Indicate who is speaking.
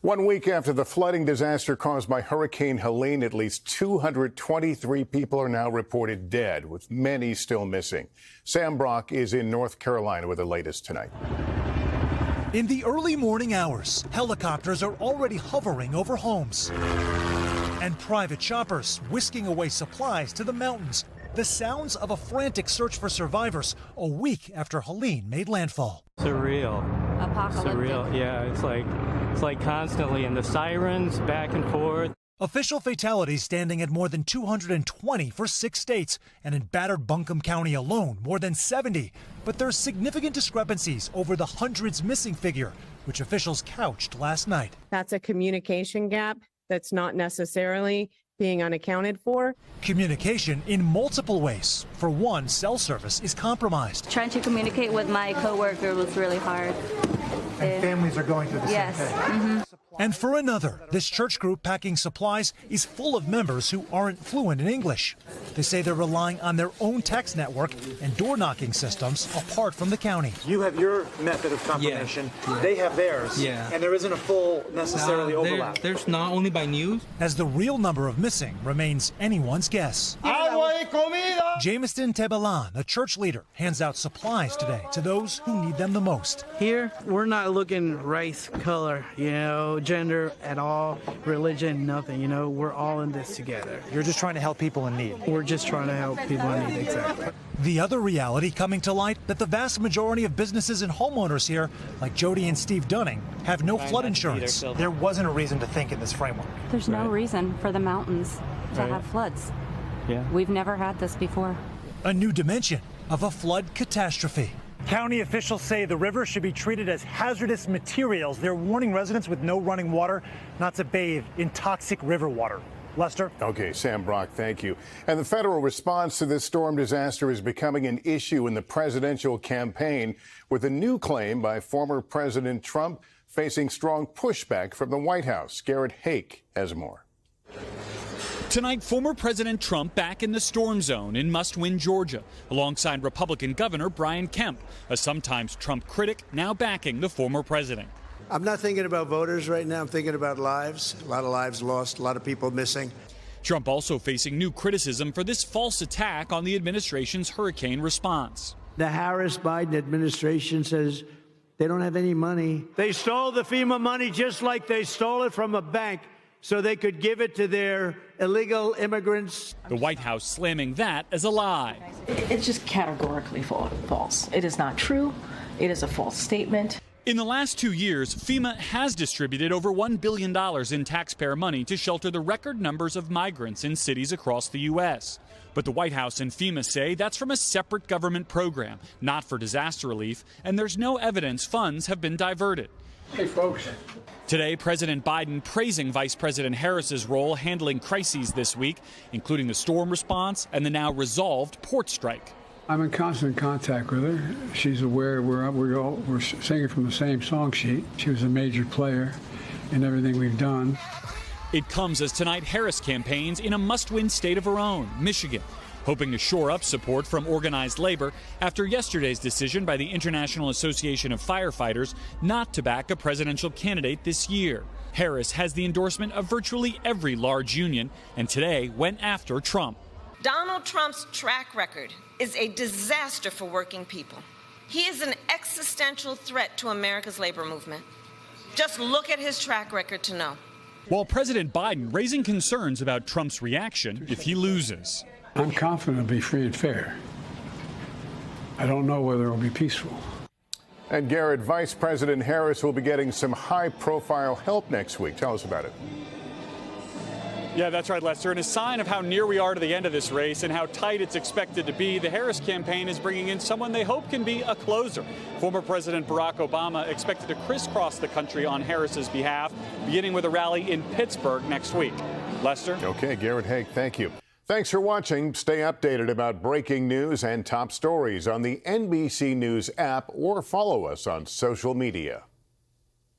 Speaker 1: 1 week after the flooding disaster caused by Hurricane Helene, at least 223 people are now reported dead, with many still missing. Sam Brock is in North Carolina with the latest tonight.
Speaker 2: In the early morning hours, helicopters are already hovering over homes and private choppers whisking away supplies to the mountains. The sounds of a frantic search for survivors a week after Helene made landfall.
Speaker 3: Surreal.
Speaker 4: Apocalyptic.
Speaker 3: Surreal, yeah. It's like constantly, and the sirens back and forth.
Speaker 2: Official fatalities standing at more than 220 for 6 states, and in battered Buncombe County alone, more than 70. But there's significant discrepancies over the hundreds missing figure, which officials couched last night.
Speaker 5: That's a communication gap that's not necessarily being unaccounted for.
Speaker 2: Communication in multiple ways. For one, cell service is compromised.
Speaker 4: Trying to communicate with my coworker was really hard.
Speaker 6: And families are going through the same thing.
Speaker 4: Mm-hmm.
Speaker 2: And for another, this church group packing supplies is full of members who aren't fluent in English. They say they're relying on their own text network and door-knocking systems apart from the county.
Speaker 6: You have your method of confirmation. Yeah. They have theirs.
Speaker 7: Yeah.
Speaker 6: And there isn't a full necessarily overlap.
Speaker 7: There's not only by news.
Speaker 2: As the real number of missing remains anyone's guess. Jamestown Tebelan, a church leader, hands out supplies today to those who need them the most.
Speaker 8: Here, we're not looking race, color, gender at all, religion, nothing. We're all in this together.
Speaker 2: You're just trying to help people in need.
Speaker 8: We're just trying to help people in need, exactly.
Speaker 2: The other reality coming to light that the vast majority of businesses and homeowners here, like Jody and Steve Dunning, have no flood insurance. There wasn't a reason to think in this framework.
Speaker 4: There's no reason for the mountains to have floods.
Speaker 3: Yeah.
Speaker 4: We've never had this before.
Speaker 2: A new dimension of a flood catastrophe. County officials say the river should be treated as hazardous materials. They're warning residents with no running water not to bathe in toxic river water. Lester?
Speaker 1: Okay, Sam Brock, thank you. And the federal response to this storm disaster is becoming an issue in the presidential campaign, with a new claim by former President Trump facing strong pushback from the White House. Garrett Haake has more.
Speaker 9: Tonight, former President Trump back in the storm zone in must-win Georgia, alongside Republican Governor Brian Kemp, a sometimes Trump critic now backing the former president.
Speaker 10: I'm not thinking about voters right now. I'm thinking about lives. A lot of lives lost, a lot of people missing.
Speaker 9: Trump also facing new criticism for this false attack on the administration's hurricane response.
Speaker 8: The Harris-Biden administration says they don't have any money. They stole the FEMA money just like they stole it from a bank, so they could give it to their illegal immigrants.
Speaker 9: The White House slamming that as a lie.
Speaker 11: It's just categorically false. It is not true. It is a false statement.
Speaker 9: In the last 2 years, FEMA has distributed over $1 billion in taxpayer money to shelter the record numbers of migrants in cities across the U.S. But the White House and FEMA say that's from a separate government program, not for disaster relief, and there's no evidence funds have been diverted.
Speaker 10: Hey, folks.
Speaker 9: Today, President Biden praising Vice President Harris's role handling crises this week, including the storm response and the now resolved port strike.
Speaker 12: I'm in constant contact with her. She's aware we're singing from the same song sheet. She was a major player in everything we've done.
Speaker 9: It comes as tonight Harris campaigns in a must-win state of her own, Michigan, hoping to shore up support from organized labor after yesterday's decision by the International Association of Firefighters not to back a presidential candidate this year. Harris has the endorsement of virtually every large union, and today went after Trump.
Speaker 13: Donald Trump's track record is a disaster for working people. He is an existential threat to America's labor movement. Just look at his track record to know.
Speaker 9: While President Biden raising concerns about Trump's reaction if he loses.
Speaker 12: I'm confident it'll be free and fair. I don't know whether it'll be peaceful.
Speaker 1: And Garrett, Vice President Harris will be getting some high-profile help next week. Tell us about it.
Speaker 9: Yeah, that's right, Lester. And a sign of how near we are to the end of this race and how tight it's expected to be, the Harris campaign is bringing in someone they hope can be a closer. Former President Barack Obama expected to crisscross the country on Harris's behalf, beginning with a rally in Pittsburgh next week. Lester?
Speaker 1: Okay, Garrett Haake, thank you. Thanks for watching. Stay updated about breaking news and top stories on the NBC News app or follow us on social media.